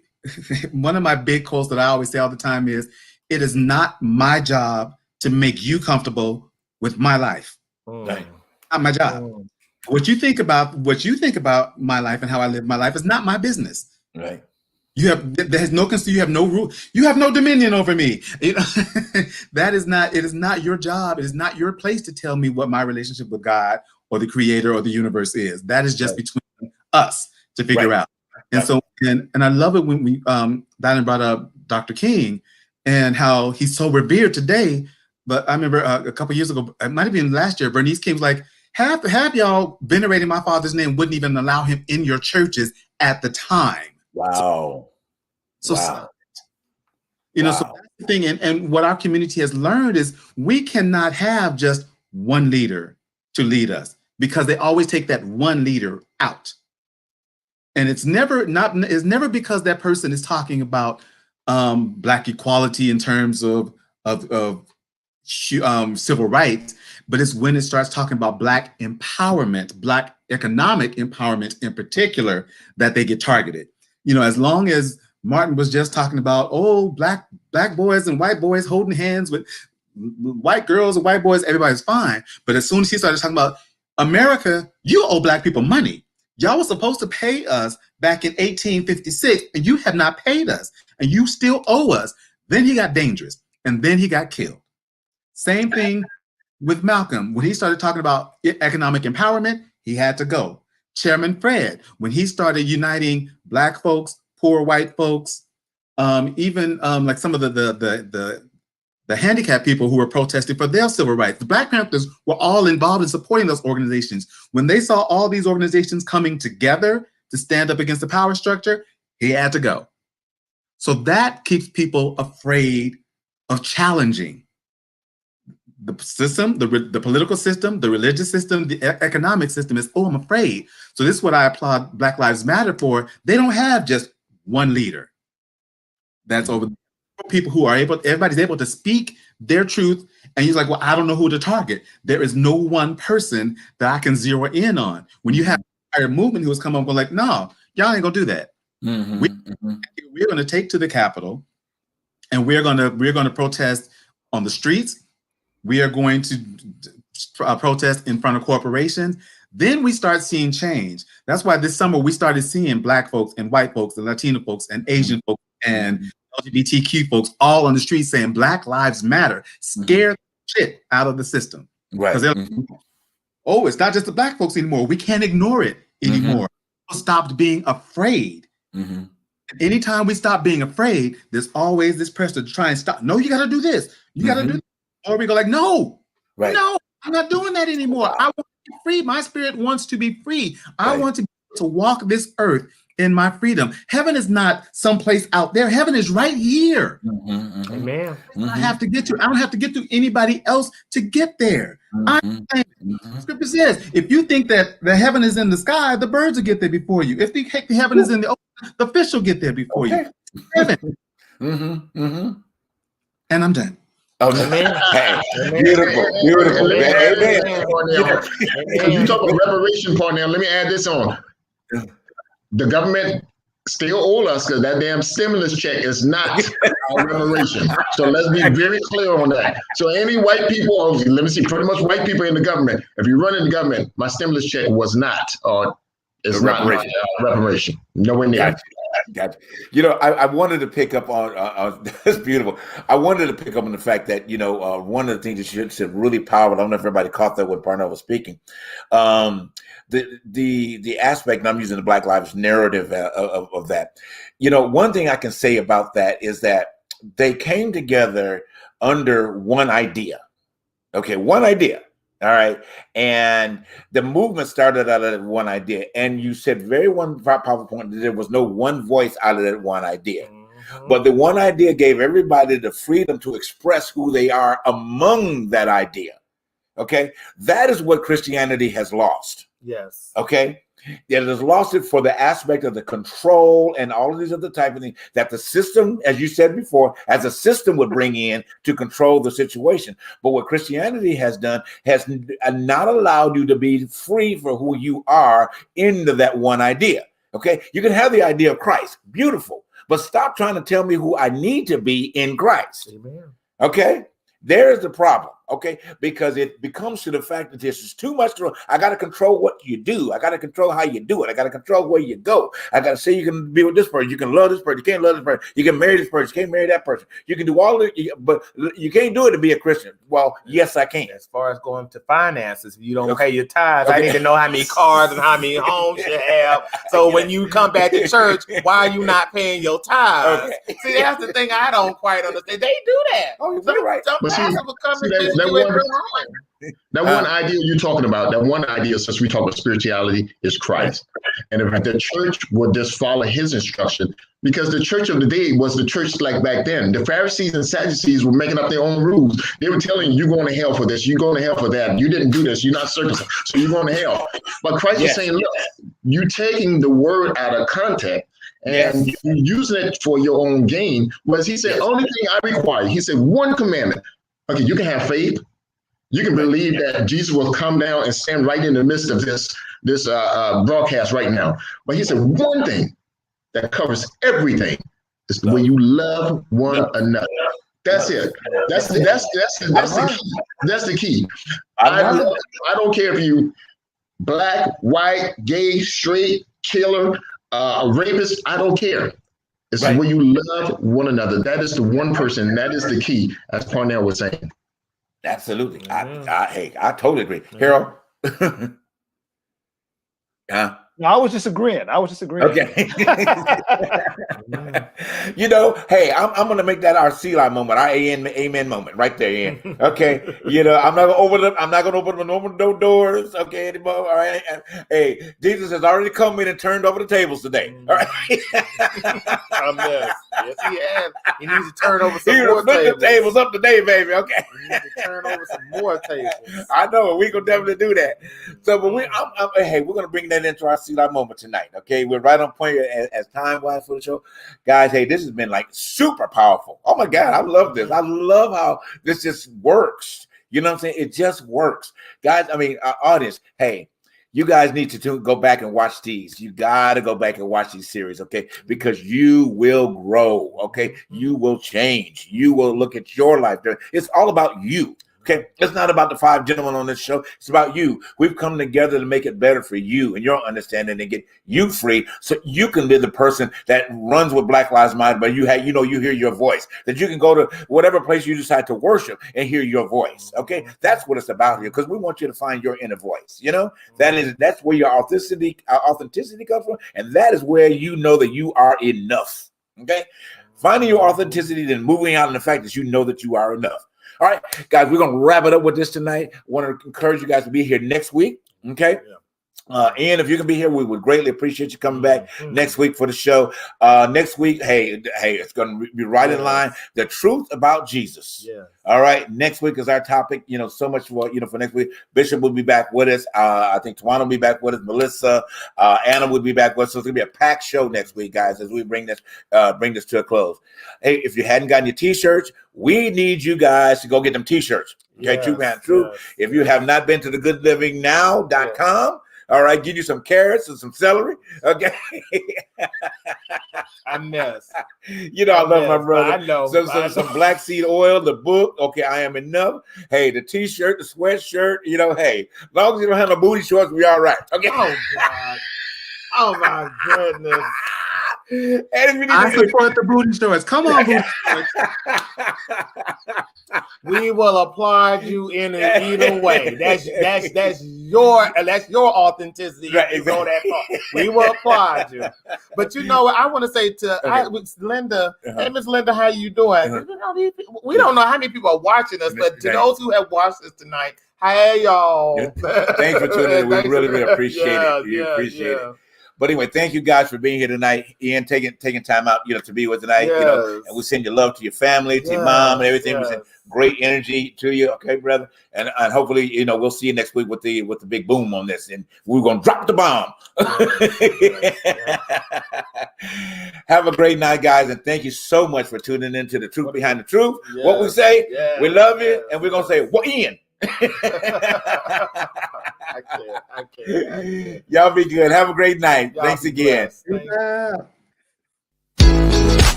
quotes that I always say all the time is, it is not my job to make you comfortable with my life. Right. Not my job. What you think about my life and how I live my life is not my business. Right. There's no you have no rule. You have no dominion over me. It is not your job. It is not your place to tell me what my relationship with God or the creator or the universe is. That is just between us to figure out. And so, and I love it when we, Diane brought up Dr. King and how he's so revered today. But I remember a couple years ago, it might have been last year, Bernice King was like, half y'all venerating my father's name wouldn't even allow him in your churches at the time. Wow. So that's the thing. And what our community has learned is we cannot have just one leader to lead us, because they always take that one leader out. And it's never because that person is talking about Black equality in terms of civil rights, but it's when it starts talking about Black empowerment, Black economic empowerment in particular, that they get targeted. As long as Martin was just talking about, Black black boys and white boys holding hands with white girls and white boys, everybody's fine. But as soon as he started talking about America, you owe black people money. Y'all were supposed to pay us back in 1856, and you have not paid us, and you still owe us. Then he got dangerous, and then he got killed. Same thing with Malcolm. When he started talking about economic empowerment, he had to go. Chairman Fred, when he started uniting black folks, poor white folks, even like some of the handicapped people who were protesting for their civil rights. The Black Panthers were all involved in supporting those organizations. When they saw all these organizations coming together to stand up against the power structure, he had to go. So that keeps people afraid of challenging the system, the political system, the religious system, the economic system is, oh, I'm afraid. So this is what I applaud Black Lives Matter for. They don't have just one leader that's over people who are able, everybody's able to speak their truth. And he's like, well, I don't know who to target. There is no one person that I can zero in on. When you have an entire movement who has come up and like, no, y'all ain't gonna do that. We're gonna take to the Capitol and we're gonna protest on the streets. We are going to protest in front of corporations. Then we start seeing change. That's why this summer we started seeing black folks and white folks and Latino folks and Asian folks and LGBTQ folks all on the street saying Black Lives Matter, scare the shit out of the system. Right. Oh, it's not just the black folks anymore. We can't ignore it anymore. People stopped being afraid. Anytime we stop being afraid, there's always this pressure to try and stop. No, you got to do this. You got to do this. Or we go like, no, no, I'm not doing that anymore. I want to be free. My spirit wants to be free. I want to be able to walk this earth in my freedom. Heaven is not someplace out there. Heaven is right here. Amen. I have to get to. I don't have to get to anybody else to get there. Scripture says, if you think that the heaven is in the sky, the birds will get there before you. If the heaven is in the ocean, the fish will get there before you. Heaven. And I'm done. Oh, man. Hey, beautiful. You talk about reparation part now. Let me add this on. The government still owe us because that damn stimulus check is not our reparation. So let's be very clear on that. So any white people, let me see, pretty much white people in the government, if you run in the government, my stimulus check was not, or it's not reparation. Nowhere near. Gotcha. You know, I wanted to pick up on that's beautiful. I wanted to pick up on the fact that, you know, one of the things that you said really powerful. I don't know if everybody caught that when Parnell was speaking. The aspect, and I'm using the Black Lives narrative of that. You know, one thing I can say about that is that they came together under one idea. Okay, one idea. All right. And the movement started out of that one idea. And you said very one powerful point that there was no one voice out of that one idea. But the one idea gave everybody the freedom to express who they are among that idea. Okay. That is what Christianity has lost. Yes. Okay. It has lost it for the aspect of the control and all of these other type of things that the system, as you said before, as a system would bring in to control the situation. But what Christianity has done has not allowed you to be free for who you are into that one idea. Okay. You can have the idea of Christ. Beautiful. But stop trying to tell me who I need to be in Christ. Amen. Okay. There's the problem, okay? Because it becomes to the fact that this is too much. I got to control what you do. I got to control how you do it. I got to control where you go. I got to say you can be with this person. You can love this person. You can't love this person. You can marry this person. You can't marry that person. You can do all of it, but you can't do it to be a Christian. Well, yes, I can. As far as going to finances, if you don't pay your tithes, I need to know how many cars and how many homes you have. So when you come back to church, why are you not paying your tithes? See, that's the thing I don't quite understand. They do that. Oh, you're right. That one idea you're talking about, that one idea, since we talk about spirituality, is Christ. And if the church would just follow his instruction, because the church of the day was the church like back then. The Pharisees and Sadducees were making up their own rules. They were telling you, you're going to hell for this, you're going to hell for that. You didn't do this, you're not circumcised, so you're going to hell. But Christ is saying, look, you're taking the word out of context and you're using it for your own gain. Whereas he said, only thing I require, he said, one commandment. Okay, you can have faith. You can believe that Jesus will come down and stand right in the midst of this broadcast right now. But he said one thing that covers everything. It's the way you love one another. That's it. That's the key. That's the key. I don't care if you black, white, gay, straight, killer, a rapist. I don't care. It's the way you love one another. That is the one person. That is the key, as Parnell was saying. Absolutely. I totally agree. Harold? No, I was just agreeing. Okay. You know, hey, I'm gonna make that our Selah moment, our amen moment right there, Ian. Okay. You know, I'm not gonna open no doors, okay, anymore. All right. Hey, Jesus has already come in and turned over the tables today. All right. Yes, he has. He needs to turn over some more tables. The tables up today, baby. Okay. He needs to turn over some more tables. I know, we gonna definitely do that. So, but hey, we're gonna bring that into our Selah moment tonight. Okay, we're right on point as time wise for the show, guys. Hey, this has been like super powerful. Oh my God, I love this. I love how this just works. You know what I'm saying? It just works, guys. I mean, our audience. Hey, you guys need to go back and watch these. You got to go back and watch these series, okay? Because you will grow, okay? You will change. You will look at your life. It's all about you. Okay, it's not about the 5 gentlemen on this show. It's about you. We've come together to make it better for you and your understanding and get you free so you can be the person that runs with Black Lives Matter, but you hear your voice, that you can go to whatever place you decide to worship and hear your voice. Okay, that's what it's about here, because we want you to find your inner voice. You know, that's where your authenticity comes from, and that is where you know that you are enough. Okay, finding your authenticity, then moving out in the fact that you know that you are enough. All right, guys, we're going to wrap it up with this tonight. I want to encourage you guys to be here next week, okay? Ian, if you can be here, we would greatly appreciate you coming back next week for the show. Next week, hey, it's going to be right in line. The truth about Jesus. Yeah. All right. Next week is our topic. You know, so much for next week. Bishop will be back with us. I think Tawana will be back with us. Melissa, Anna will be back with us. So it's going to be a packed show next week, guys, as we bring this to a close. Hey, if you hadn't gotten your T-shirts, we need you guys to go get them T-shirts. Okay, True Man True. If you have not been to thegoodlivingnow.com, all right, give you some carrots and some celery. Okay. I mess. You know, I love my brother. I know. Some black seed oil, the book. Okay, I am enough. Hey, the T-shirt, the sweatshirt. You know, hey, as long as you don't have no booty shorts, we all right. Okay. Oh God. Oh my goodness. And if you need I support the booty shorts. Come on, booty shorts. We will applaud you in either way. That's your authenticity. Right, exactly. Go that far. We will applaud you. But you know what I want to say to Linda, hey Miss Linda, how you doing? We don't know how many people are watching us, but to those who have watched us tonight, hey y'all. Thanks for tuning in. We really appreciate it. We appreciate it. But anyway, thank you guys for being here tonight. Ian, taking time out, to be with tonight. And we send your love to your family, to your mom, and everything. We send great energy to you, okay, brother. And hopefully, we'll see you next week with the big boom on this, and we're gonna drop the bomb. Have a great night, guys, and thank you so much for tuning in to The Truth Behind the Truth. What we say, we love you, and we're gonna say, "What, Ian?" I can't. Y'all be good. Have a great night. Thanks again.